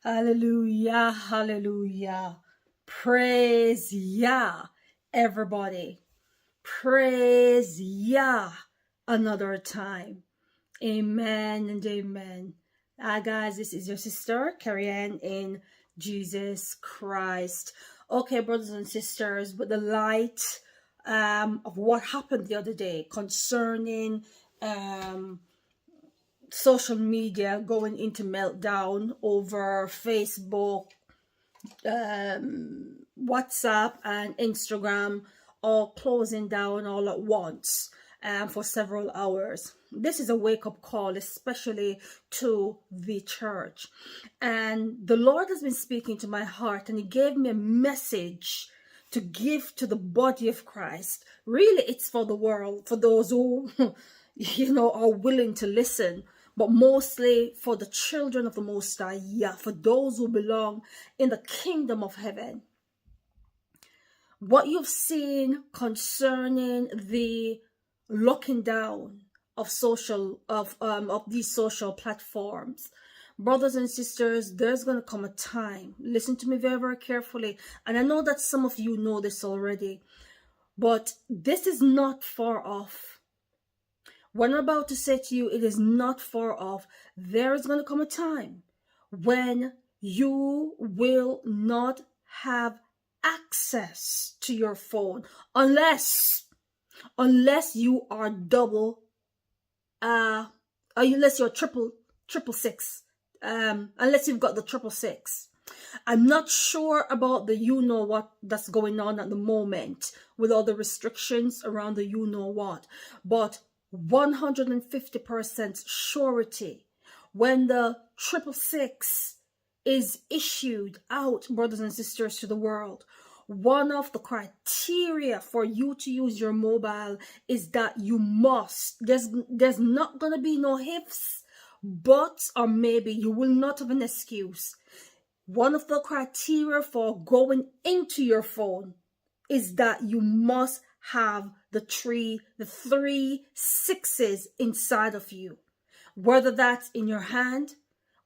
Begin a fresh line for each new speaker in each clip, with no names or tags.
Hallelujah, hallelujah. Praise Yah, everybody. Praise Yah another time. Amen and amen. Guys, this is your sister, Kerry-Ann, in Jesus Christ. Okay, brothers and sisters, with the light of what happened the other day concerning social media going into meltdown over Facebook, WhatsApp and Instagram all closing down all at once for several hours. This is a wake-up call, especially to the church. And the Lord has been speaking to my heart, and he gave me a message to give to the body of Christ. Really, it's for the world, for those who are willing to listen, but mostly for the children of the Most High, for those who belong in the kingdom of heaven. What you've seen concerning the locking down of these social platforms, brothers and sisters, there's going to come a time. Listen to me very, very carefully. And I know that some of you know this already, but this is not far off. What I'm about to say to you, it is not far off. There is going to come a time when you will not have access to your phone unless you are unless you're triple six, unless you've got the 666. I'm not sure about the what that's going on at the moment with all the restrictions around the what, but 150% surety when the 666 is issued out, brothers and sisters, to the world. One of the criteria for you to use your mobile is that you must, there's not going to be no ifs, buts, or maybe. You will not have an excuse. One of the criteria for going into your phone is that you must have the three sixes inside of you, whether that's in your hand,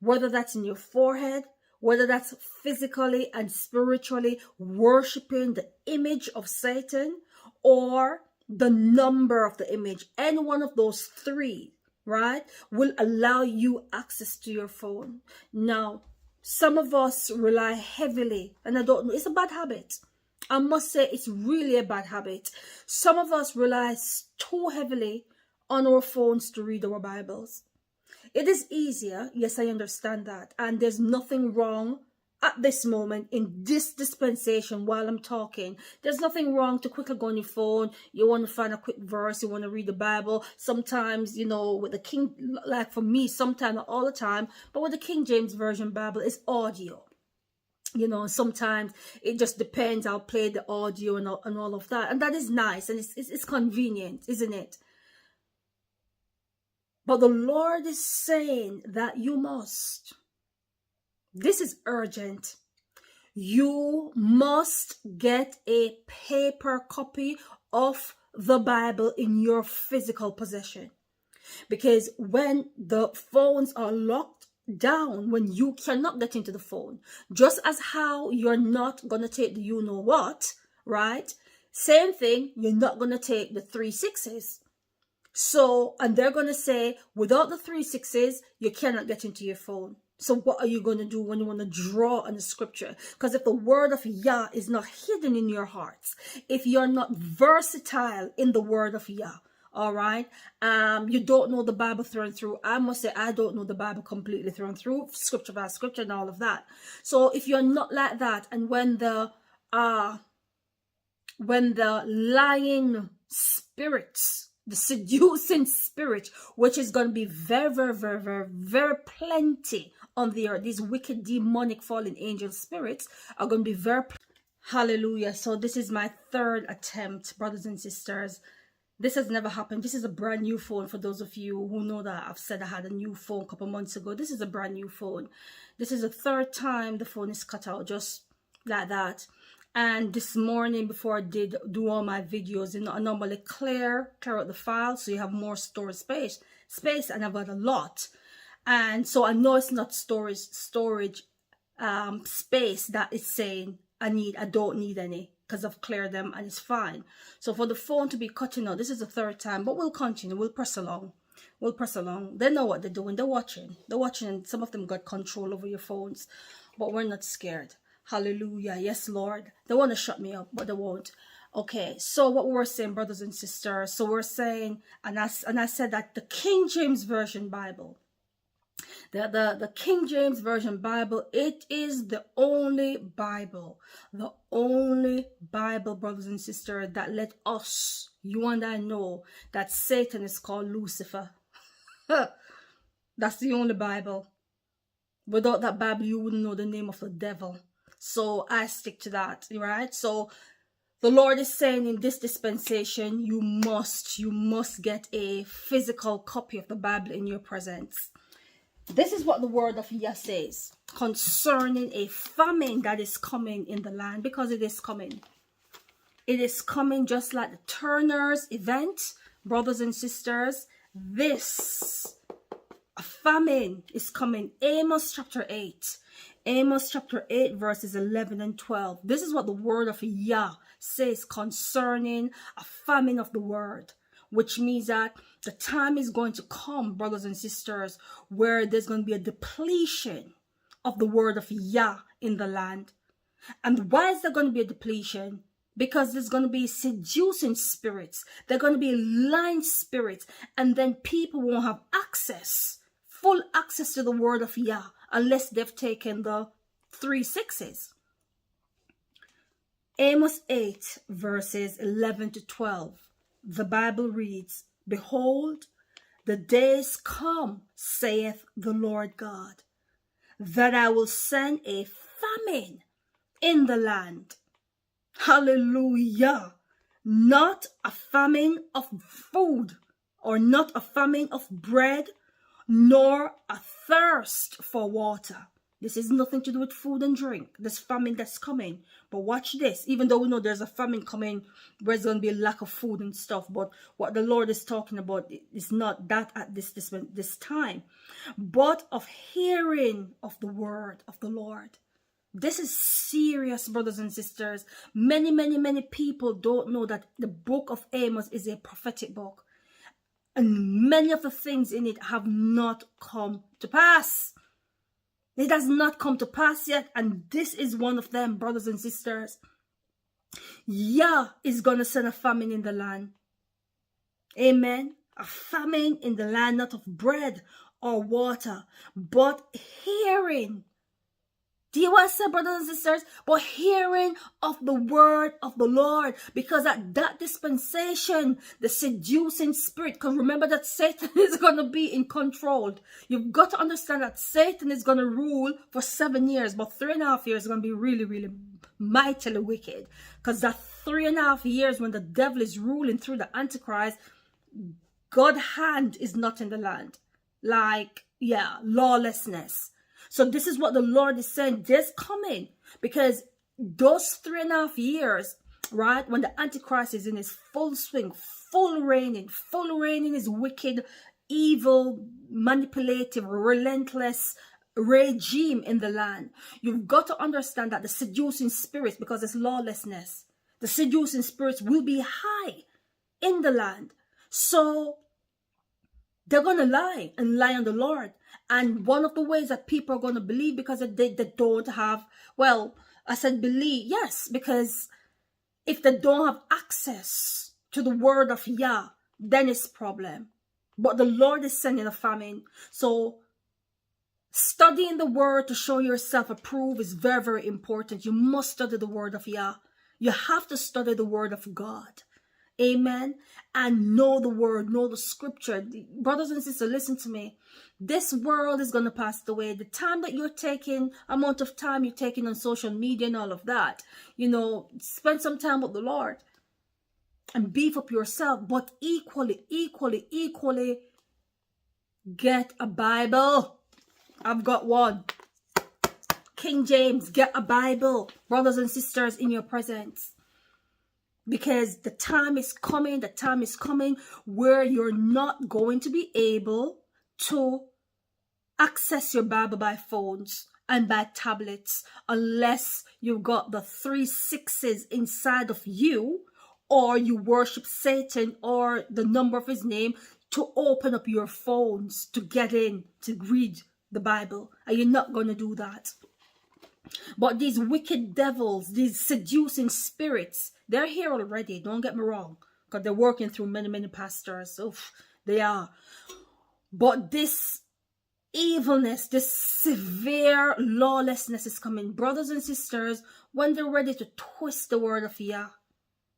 whether that's in your forehead, whether that's physically and spiritually worshiping the image of Satan or the number of the image. Any one of those three, right, will allow you access to your phone. Now, some of us rely heavily, and I don't know, it's a bad habit. I must say it's really a bad habit. Some of us rely too heavily on our phones to read our Bibles. It is easier, yes, I understand that. And there's nothing wrong at this moment in this dispensation while I'm talking. There's nothing wrong to quickly go on your phone. You want to find a quick verse, you want to read the Bible. Sometimes, with the King, like for me, sometimes, not all the time, but with the King James Version Bible, it's audio. Sometimes it just depends. I'll play the audio and all of that. And that is nice. And it's convenient, isn't it? But the Lord is saying that you must. This is urgent. You must get a paper copy of the Bible in your physical possession. Because when the phones are locked down, when you cannot get into the phone, just as how you're not going to take the what, right? Same thing, you're not going to take the 366. So, and they're going to say, without the 366, you cannot get into your phone. So what are you going to do when you want to draw on the scripture? Because if the word of Yah is not hidden in your hearts, if you're not versatile in the word of Yah, all right, you don't know the Bible through and through. I must say, I don't know the Bible completely through and through, scripture by scripture and all of that. So if you're not like that, and when the lying spirits, the seducing spirit, which is going to be very, very, very, very, very plenty on the earth, these wicked, demonic, fallen angel spirits are going to be very hallelujah. So this is my third attempt, brothers and sisters. This has never happened. This is a brand new phone. For those of you who know that I've said I had a new phone a couple months ago. This is a brand new phone. This is the third time the phone is cut out, just like that. And this morning, before I did do all my videos, I normally clear out the file so you have more storage space, and I've got a lot. And so I know it's not storage space that it's saying I don't need any, because I've cleared them and it's fine. So for the phone to be cutting out, this is the third time, but we'll continue. We'll press along. We'll press along. They know what they're doing. They're watching. They're watching, and some of them got control over your phones, but we're not scared. Hallelujah. Yes, Lord. They want to shut me up, but they won't. Okay, so what we're saying, brothers and sisters, so we're saying, and I said that the King James Version Bible, the King James Version Bible, it is the only Bible, brothers and sisters, that let us, you and I, know that Satan is called Lucifer. That's the only Bible. Without that Bible, you wouldn't know the name of the devil. So I stick to that, right? So the Lord is saying in this dispensation, you must get a physical copy of the Bible in your presence. This is what the word of Yah says concerning a famine that is coming in the land, because it is coming. It is coming just like the Turner's event, brothers and sisters. A famine is coming. Amos chapter 8. Amos chapter 8 verses 11 and 12. This is what the word of Yah says concerning a famine of the word, which means that the time is going to come, brothers and sisters, where there's going to be a depletion of the word of Yah in the land. And why is there going to be a depletion? Because there's going to be seducing spirits. There are going to be lying spirits. And then people won't have access, full access to the word of Yah, unless they've taken the 3 6s. Amos 8 verses 11 to 12. The Bible reads, "Behold, the days come, saith the Lord God, that I will send a famine in the land." Hallelujah. Not a famine of food, or not a famine of bread, nor a thirst for water. This is nothing to do with food and drink. This famine that's coming. But watch this. Even though we know there's a famine coming where there's going to be a lack of food and stuff. But what the Lord is talking about is not that at this time. But of hearing of the word of the Lord. This is serious, brothers and sisters. Many people don't know that the book of Amos is a prophetic book. And many of the things in it have not come to pass. It has not come to pass yet, and this is one of them, brothers and sisters. Yah is going to send a famine in the land. Amen. A famine in the land, not of bread or water, but hearing. Do you want to say, brothers and sisters? But hearing of the word of the Lord. Because at that dispensation, the seducing spirit, because remember that Satan is going to be in control. You've got to understand that Satan is going to rule for 7 years. But 3.5 years is going to be really mightily wicked. Because that 3.5 years when the devil is ruling through the Antichrist, God's hand is not in the land. Like, yeah, lawlessness. So this is what the Lord is saying. There's coming. Because those 3.5 years, right, when the Antichrist is in his full swing, full reigning is wicked, evil, manipulative, relentless regime in the land. You've got to understand that the seducing spirits, because it's lawlessness, the seducing spirits will be high in the land. So they're going to lie and lie on the Lord. And one of the ways that people are going to believe, because they don't have, well, I said believe, yes, because if they don't have access to the word of Yah, then it's a problem. But the Lord is sending a famine. So studying the word to show yourself approved is very important. You must study the word of Yah. You have to study the word of God. Amen. And know the word, know the scripture. Brothers and sisters, listen to me. This world is going to pass away. The time that you're taking, amount of time you're taking on social media and all of that, you know, spend some time with the Lord and beef up yourself. But equally, get a Bible. I've got one. King James, get a Bible. Brothers and sisters, in your presence. Because the time is coming where you're not going to be able to access your Bible by phones and by tablets unless you've got the 3 6s inside of you, or you worship Satan or the number of his name to open up your phones to get in to read the Bible. And you're not going to do that. But these wicked devils, these seducing spirits, they're here already. Don't get me wrong, because they're working through many pastors. Oof, they are. But this evilness, this severe lawlessness is coming. Brothers and sisters, when they're ready to twist the word of Yah,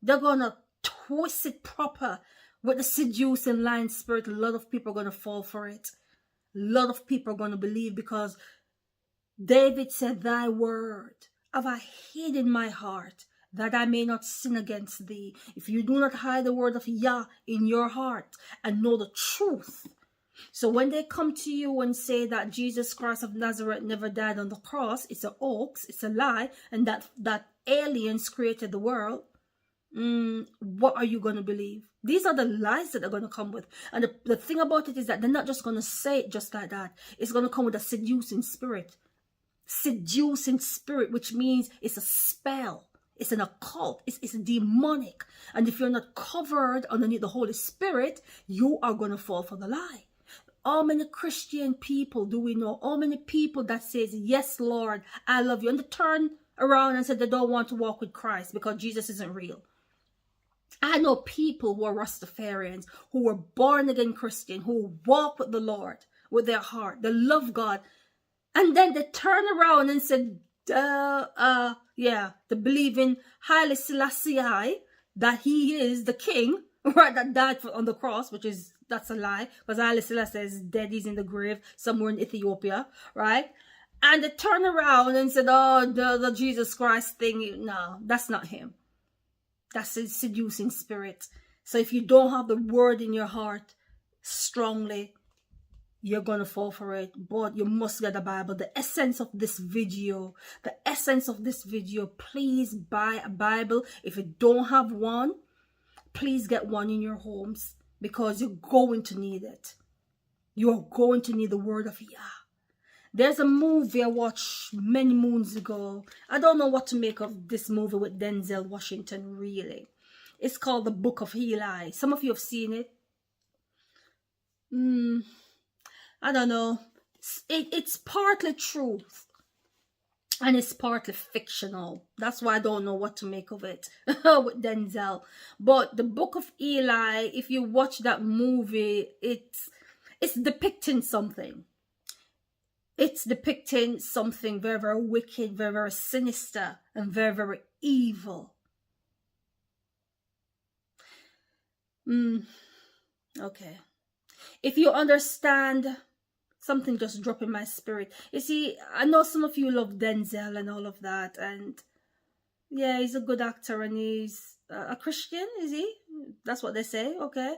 they're going to twist it proper with the seducing lying spirit. A lot of people are going to fall for it. A lot of people are going to believe, because David said, thy word have I hid in my heart, that I may not sin against thee. If you do not hide the word of Yah in your heart and know the truth. So when they come to you and say that Jesus Christ of Nazareth never died on the cross, it's a hoax, it's a lie, and that aliens created the world, what are you going to believe? These are the lies that they're going to come with. And the thing about it is that they're not just going to say it just like that. It's going to come with a seducing spirit. Seducing spirit, which means it's a spell. It's an occult. It's demonic. And if you're not covered underneath the Holy Spirit, you are going to fall for the lie. How many Christian people do we know? How many people that says, yes, Lord, I love you, and they turn around and say they don't want to walk with Christ because Jesus isn't real? I know people who are Rastafarians, who were born again Christian, who walk with the Lord with their heart. They love God. And then they turn around and said, yeah, they believe in Haile Selassie I, that he is the king, right, that died on the cross, which is, that's a lie, because Haile Selassie is dead, he's in the grave somewhere in Ethiopia, right? And they turn around and said, oh, the Jesus Christ thing, no, that's not him. That's a seducing spirit. So if you don't have the word in your heart strongly, you're going to fall for it. But you must get the Bible. The essence of this video, please buy a Bible. If you don't have one, please get one in your homes, because you're going to need it. You're going to need the word of Yah. There's a movie I watched many moons ago. I don't know what to make of this movie with Denzel Washington, really. It's called The Book of Eli. Some of you have seen it. I don't know. It's partly truth and it's partly fictional. That's why I don't know what to make of it with Denzel. But The Book of Eli, if you watch that movie, it's depicting something. It's depicting something very, very wicked, very, very sinister, and very, very evil. Okay. If you understand, something just dropped in my spirit. You see, I know some of you love Denzel and all of that, and yeah, he's a good actor, and he's a Christian, is he? That's what they say, okay.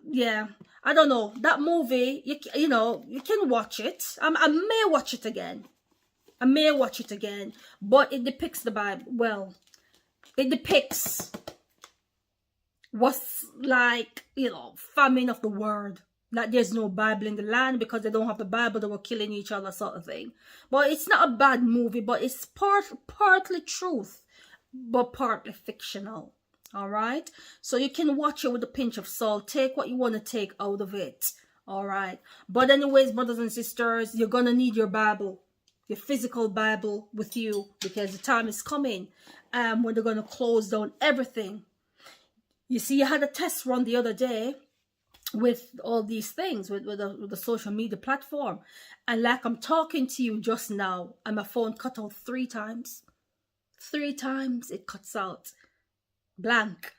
Yeah, I don't know. That movie, you know, you can watch it. I may watch it again. But it depicts the Bible. Well, it depicts what's like, you know, famine of the word. Like there's no Bible in the land because they don't have the Bible, they were killing each other, sort of thing. But it's not a bad movie, but it's partly truth, but partly fictional. All right, so you can watch it with a pinch of salt. Take what you want to take out of it. All right, but anyways, brothers and sisters, you're gonna need your Bible, your physical Bible with you, because the time is coming when they're gonna close down everything. You see, I had a test run the other day with all these things with the social media platform, and like I'm talking to you just now, and my phone cut out 3 times. 3 times it cuts out. Blank.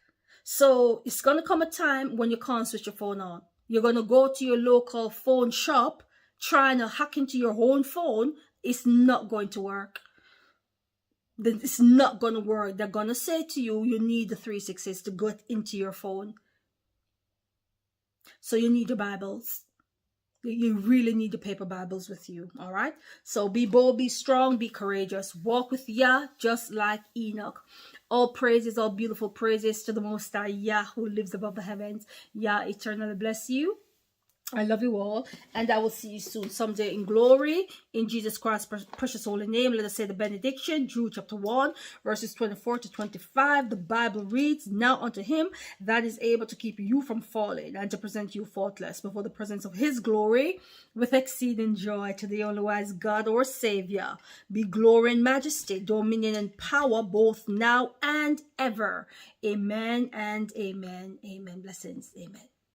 So it's gonna come a time when you can't switch your phone on. You're gonna go to your local phone shop trying to hack into your own phone. It's not going to work. It's not gonna work. They're gonna say to you, you need the 360s to get into your phone. So you need your Bibles. You really need the paper Bibles with you. All right, so be bold, be strong, be courageous. Walk with Yah just like Enoch. All praises, all beautiful praises to the Most High Yah who lives above the heavens. Yah eternally bless you. I love you all, and I will see you soon, someday in glory, in Jesus Christ's precious holy name. Let us say the benediction. Jude chapter 1, verses 24 to 25. The Bible reads, "Now unto him that is able to keep you from falling, and to present you faultless before the presence of his glory, with exceeding joy, to the only wise God, our Savior, be glory and majesty, dominion and power, both now and ever. Amen and amen." Amen. Blessings. Amen.